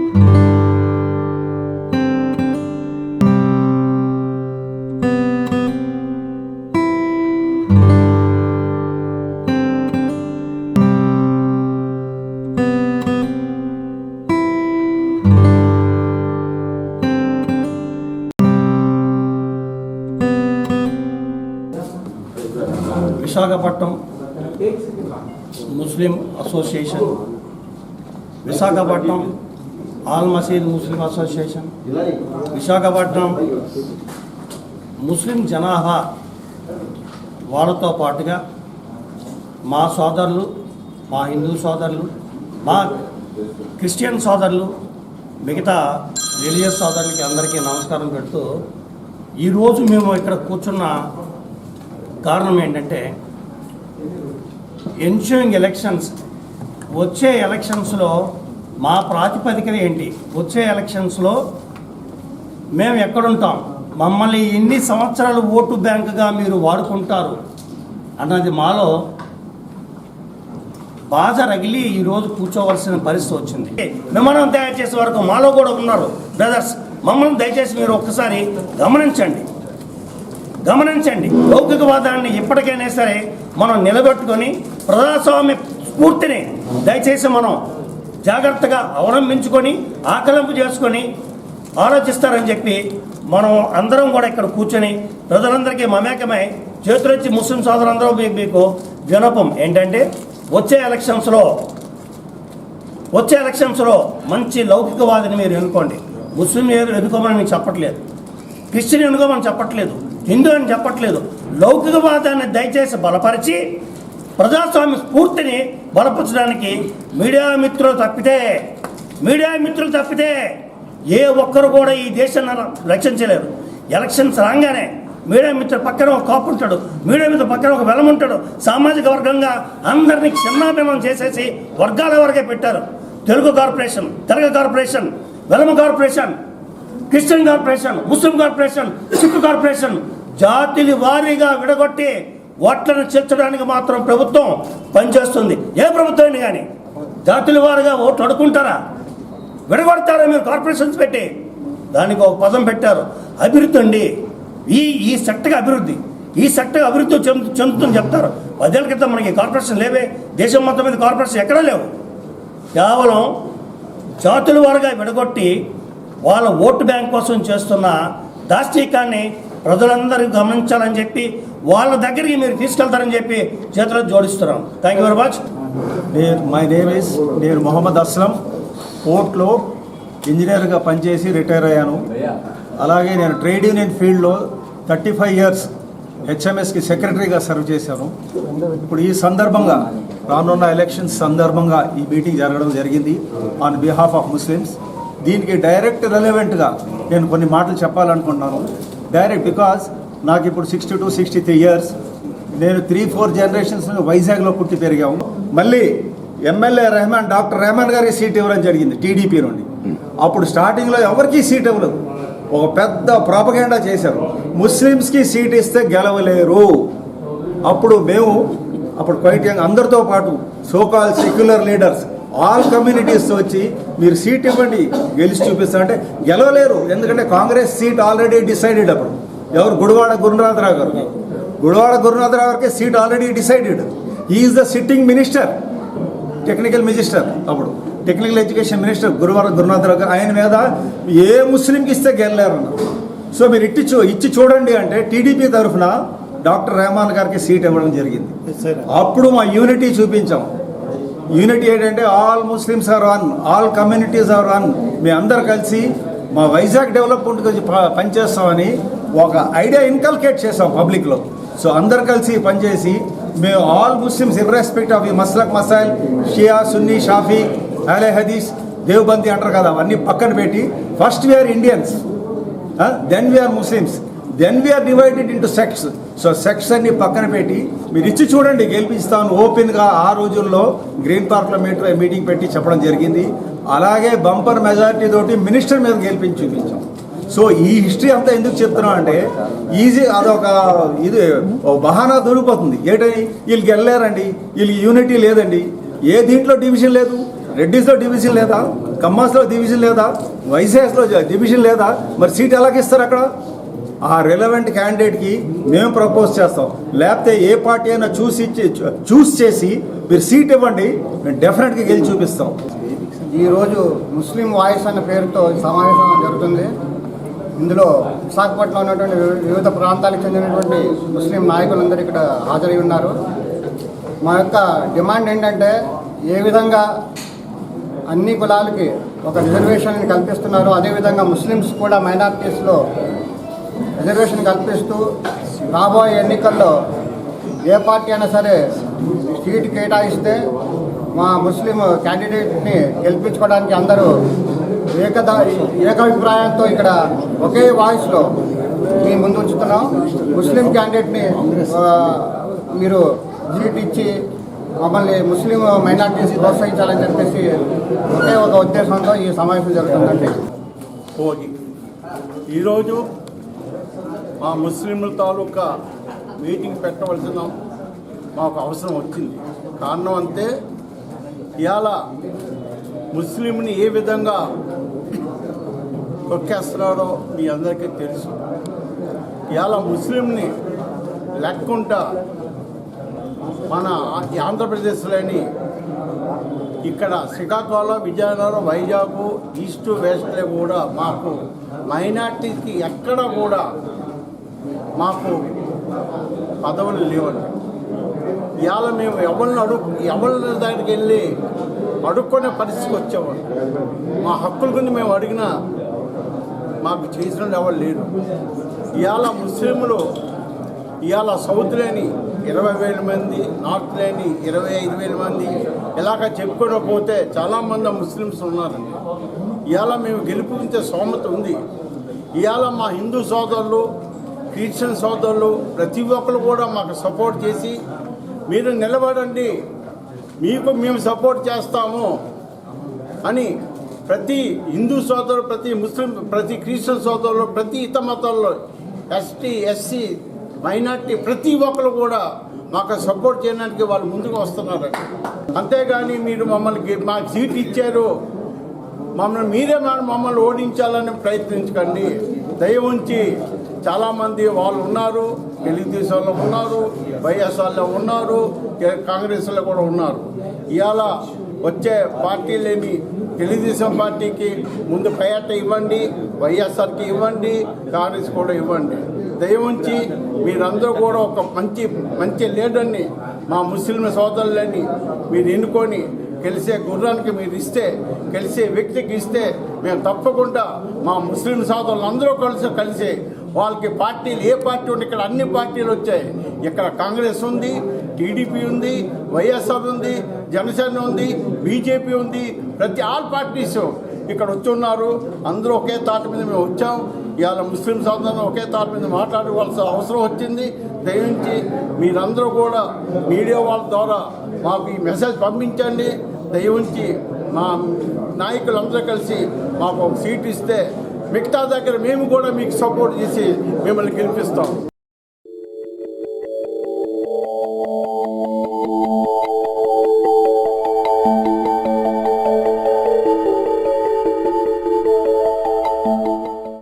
విశాఖపట్నం ముస్లిం association, Visakhapatnam all మసీద్ ముస్లిం association, Visakhapatnam ముస్లిం జనాభా వాళ్ళతో పాటుగా మా సోదరులు, మా హిందూ సోదరులు, మా క్రిస్టియన్ సోదరులు, మిగతా రిలీజియస్ సోదరులకి అందరికీ నమస్కారం పెడుతూ ఈరోజు మేము ఇక్కడ కూర్చున్న కారణం ఏంటంటే, ఎన్షూయింగ్ ఎలక్షన్స్, వచ్చే ఎలక్షన్స్లో మా ప్రాతిపదికన ఏంటి, వచ్చే ఎలక్షన్స్లో మేము ఎక్కడుంటాం, మమ్మల్ని ఎన్ని సంవత్సరాలు ఓటు బ్యాంకుగా మీరు వాడుకుంటారు అన్నది మాలో బాధ రగిలి ఈరోజు కూర్చోవలసిన పరిస్థితి వచ్చింది. విమానం తయారు చేసే వరకు మాలో కూడా ఉన్నారు బ్రదర్స్. మమ్మల్ని దయచేసి మీరు ఒక్కసారి గమనించండి. లౌకికవాదాన్ని ఎప్పటికైనా సరే మనం నిలబెట్టుకొని ప్రజాస్వామ్య స్ఫూర్తిని దయచేసి మనం జాగ్రత్తగా అవలంబించుకొని ఆకలింపు చేసుకొని ఆలోచిస్తారని చెప్పి మనం అందరం కూడా ఇక్కడ కూర్చొని ప్రజలందరికీ మమేకమై చేతులెత్తి ముస్లిం సోదరులందరూ మీకు వినపం ఏంటంటే, వచ్చే ఎలక్షన్స్లో మంచి లౌకికవాదిని మీరు ఎన్నుకోండి. ముస్లిం ఎన్నుకోమని మీకు చెప్పట్లేదు, క్రిస్టియన్ ఎన్నుకోమని చెప్పట్లేదు, హిందూ అని చెప్పట్లేదు. లౌకికవాదాన్ని దయచేసి బలపరిచి ప్రజాస్వామ్య స్ఫూర్తిని బలపరచడానికి మీడియా మిత్రులు తప్పితే ఏ ఒక్కరు కూడా ఈ దేశాన్ని రక్షించలేరు. ఎలక్షన్స్ రాగానే మీడియా మిత్రుల పక్కన ఒక కాపు ఉంటాడు, మీడియా మిత్రుల పక్కన ఒక వెలం ఉంటాడు. సామాజిక వర్గంగా అందరినీ చిన్నాభిన్నం చేసేసి వర్గాల వరకే పెట్టారు. Telugu corporation, Telaga corporation, Velama corporation, Christian corporation, Muslim corporation, Sikh corporation, జాతిని వారీగా విడగొట్టి ఓట్లను చేర్చడానికి మాత్రం ప్రభుత్వం పనిచేస్తుంది. ఏ ప్రభుత్వం కానీ జాతుల వారీగా ఓట్లు అడుకుంటారా? విడగొడతారా మీరు కార్పొరేషన్స్ పెట్టి? దానికి ఒక పదం పెట్టారు, అభివృద్ధి అండి. ఈ సెక్టర్గా అభివృద్ధి చెందుతుందని చెప్తారు. 10 ఏళ్ల క్రితం మనకి కార్పొరేషన్ లేవే. దేశం మొత్తం మీద కార్పొరేషన్ ఎక్కడా లేవు. కేవలం జాతుల వారీగా విడగొట్టి వాళ్ళ ఓటు బ్యాంక్ కోసం చేస్తున్న దాష్టీకాన్ని ప్రజలందరూ గమనించాలని చెప్పి వాళ్ళ దగ్గరికి మీరు తీసుకెళ్తారని చెప్పి చేతులు జోడిస్తున్నాం. Thank you very much. My name is నేను మొహమ్మద్ అస్లం. పోర్ట్లో ఇంజనీర్గా పనిచేసి రిటైర్ అయ్యాను. అలాగే నేను ట్రేడ్ యూనియన్ ఫీల్డ్లో 35 years హెచ్ఎంఎస్కి సెక్రటరీగా సర్వ్ చేశాను. ఇప్పుడు ఈ సందర్భంగా రానున్న ఎలక్షన్స్ సందర్భంగా ఈ మీటింగ్ జరగడం జరిగింది ఆన్ బిహాఫ్ ఆఫ్ ముస్లిమ్స్. దీనికి డైరెక్ట్ రెలవెంట్గా నేను కొన్ని మాటలు చెప్పాలనుకుంటున్నాను. బికాజ్ నాకు ఇప్పుడు 62-63 years. నేను 3-4 generations వైజాగ్లో పుట్టి పెరిగాము. మళ్ళీ ఎమ్మెల్యే డాక్టర్ రెహమాన్ గారికి సీట్ ఇవ్వడం జరిగింది టీడీపీ నుండి. అప్పుడు స్టార్టింగ్లో ఎవరికీ సీట్ ఇవ్వలేదు. ఒక పెద్ద ప్రాపగెండా చేశారు, ముస్లిమ్స్కి సీట్ ఇస్తే గెలవలేరు. అప్పుడు క్వైట్ యంగ్ అందరితో పాటు so-called secular leaders all communities వచ్చి మీరు సీట్ ఇవ్వండి, గెలిచి చూపిస్తా అంటే గెలవలేరు. ఎందుకంటే కాంగ్రెస్ సీట్ ఆల్రెడీ డిసైడెడ్. అప్పుడు ఎవరు? గుడివాడ గురునాథరావు గారికి seat already decided. Is the sitting minister, technical minister, అప్పుడు టెక్నికల్ ఎడ్యుకేషన్ మినిస్టర్ గురునాథరావు గారు. ఆయన మీద ఏ ముస్లింకి ఇస్తే గెలలేరన్నారు. సో మీరు ఇచ్చి చూడండి అంటే టీడీపీ తరఫున డాక్టర్ రెహమాన్ గారికి సీట్ ఇవ్వడం జరిగింది. అప్పుడు మా యూనిటీ చూపించాం. యూనిటీ ఏంటంటే all Muslims are one, all communities are one. మేము అందరు కలిసి మా వైజాగ్ డెవలప్మెంట్ గురించి పనిచేస్తామని ఒక ఐడియా ఇన్కల్కేట్ చేసాం పబ్లిక్లో. సో అందరు కలిసి పనిచేసి మేము ఆల్ ముస్లిమ్స్ ఇర్రెస్పెక్ట్ ఆఫ్ ఈ మస్లక్ మసైల్, షియా, సున్నీ, షాఫీ, అహ్లే హదీస్, దేవబందీ అంటారు కదా, అవన్నీ పక్కన పెట్టి first we are Indians, then we are Muslims, then we are divided into sects. So sects అన్ని పక్కన పెట్టి మీరు ఇచ్చి చూడండి గెలిపిస్తాను ఓపెన్గా ఆ రోజుల్లో గ్రీన్ పార్క్లో మీటింగ్ పెట్టి చెప్పడం జరిగింది. అలాగే బంపర్ మెజారిటీ తోటి మినిస్టర్ మీద గెలిపించి చూపించాం. సో ఈ హిస్టరీ అంతా ఎందుకు చెప్తున్నాం అంటే అదొక బహానా దొరికిపోతుంది. ఏంటని వీళ్ళకి వెళ్ళలేరండి, వీళ్ళకి యూనిటీ లేదండి, ఏ దీంట్లో డివిజన్ లేదు, రెడ్డిస్లో డివిజన్ లేదా, కమ్మాస్లో డివిజన్ లేదా, వైసీఎస్లో డివిజన్ లేదా, మరి సీట్ ఎలాగిస్తారు అక్కడ? ఆ రిలవెంట్ క్యాండిడేట్కి మేము ప్రపోజ్ చేస్తాం. లేకపోతే ఏ పార్టీ అయినా చూస్ చేసి మీరు సీట్ ఇవ్వండి, మేము డెఫినెట్గా గెలిచి చూపిస్తాం. ఈరోజు ముస్లిం వాయిస్ అనే పేరుతో ఈ సమావేశం జరుగుతుంది. ఇందులో విశాఖపట్నంలో ఉన్నటువంటి వివిధ ప్రాంతాలకు చెందినటువంటి ముస్లిం నాయకులందరూ ఇక్కడ హాజరై ఉన్నారు. మా యొక్క డిమాండ్ ఏంటంటే, ఏ విధంగా అన్ని కులాలకి ఒక రిజర్వేషన్ కల్పిస్తున్నారో అదేవిధంగా ముస్లిమ్స్ కూడా మైనారిటీస్లో రిజర్వేషన్ కల్పిస్తూ రాబోయే ఎన్నికల్లో ఏ పార్టీ అయినా సరే సీటు కేటాయిస్తే మా ముస్లిం క్యాండిడేట్ని గెలిపించుకోవడానికి అందరూ ఏకాభిప్రాయంతో ఇక్కడ ఒకే వాయిస్లో మీ ముందు ఉంచుతున్నాం. ముస్లిం క్యాండిడేట్ని మీరు సీట్ ఇచ్చి మమ్మల్ని ముస్లిం మైనార్టీస్ ప్రోత్సహించాలని చెప్పేసి ఒకే ఒక ఉద్దేశంతో ఈ సమావేశం జరుగుతుందండి. ఈరోజు మా ముస్లింల తాలూకా మీటింగ్ పెట్టవలసిన మాకు అవసరం వచ్చింది. కారణం అంతే, ఇవాళ ముస్లింని ఏ విధంగా తొక్కేస్తున్నారో మీ అందరికీ తెలుసు. ఇవాళ ముస్లింని లెక్కుంటా మన ఆంధ్రప్రదేశ్లోని ఇక్కడ శ్రీకాకుళం, విజయనగరం, వైజాగ్, ఈస్ట్ వెస్ట్లో కూడా మాకు మైనార్టీకి ఎక్కడ కూడా మాకు పదవులు లేవండి. ఇవాళ మేము ఎవరి దగ్గరికి వెళ్ళి అడుక్కునే పరిస్థితికి వచ్చేవాళ్ళు. మా హక్కుల గురించి మేము అడిగినా మాకు చేసిన ఎవరు లేరు. ఇవాళ ముస్లింలు ఇవాళ సౌత్ లేని 20,000 మంది, నార్త్ లేని 25,000 మంది ఇలాగ చెప్పుకోకపోతే చాలామంది ముస్లిమ్స్ ఉన్నారండి. ఇవాళ మేము గెలుపుంచే స్తోమత ఉంది. ఇవాళ మా హిందూ సోదరులు, క్రిస్టియన్ సోదరులు ప్రతి ఒక్కరు కూడా మాకు సపోర్ట్ చేసి మీరు నిలబడండి, మీకు మేము సపోర్ట్ చేస్తాము అని ప్రతి హిందూ సోదరులు, ప్రతి ముస్లిం, ప్రతి క్రిస్టియన్ సోదరులు, ప్రతి ఇతర మతాల్లో ఎస్టీ, ఎస్సీ, మైనార్టీ ప్రతి ఒక్కరు కూడా మాకు సపోర్ట్ చేయడానికి వాళ్ళు ముందుకు వస్తున్నారండి. అంతేగాని మీరు మమ్మల్ని మాకు సీట్ ఇచ్చారు, మమ్మల్ని ఓడించాలని ప్రయత్నించకండి. దయ ఉంచి చాలామంది వాళ్ళు ఉన్నారు, తెలుగుదేశంలో ఉన్నారు, వైఎస్ఆర్లో ఉన్నారు, కాంగ్రెస్లో కూడా ఉన్నారు. ఇవాళ వచ్చే పార్టీలేని తెలుగుదేశం పార్టీకి ముందు ప్రయారిటీ ఇవ్వండి, వైఎస్ఆర్కి ఇవ్వండి, కాంగ్రెస్ కూడా ఇవ్వండి. దయవుంచి మీరందరూ కూడా ఒక మంచి లీడర్ని, మా ముస్లిం సోదరులని మీరు ఎన్నుకొని గెలిచే గుర్రానికి మీరు ఇస్తే, గెలిచే వ్యక్తికి ఇస్తే మేము తప్పకుండా మా ముస్లిం సోదరులందరూ కలిసి వాళ్ళకి పార్టీలు, ఏ పార్టీ ఉంది, ఇక్కడ అన్ని పార్టీలు వచ్చాయి. ఇక్కడ కాంగ్రెస్ ఉంది, టీడీపీ ఉంది, వైఎస్ఆర్ ఉంది, జనసేన ఉంది, బీజేపీ ఉంది, ప్రతి ఆల్ పార్టీస్ ఇక్కడ వచ్చి ఉన్నారు. అందరూ ఒకే తాటి మీద మేము వచ్చాం. ఇవాళ ముస్లిం సోదరులు ఒకే తాటి మీద మాట్లాడవలసిన అవసరం వచ్చింది. దయించి మీరందరూ కూడా మీడియా వాళ్ళ ద్వారా మాకు ఈ మెసేజ్ పంపించండి. దయించి మా నాయకులందరూ కలిసి మాకు ఒక సీట్ ఇస్తే మిగతా దగ్గర మేము కూడా మీకు సపోర్ట్ చేసి మిమ్మల్ని గెలిపిస్తాం.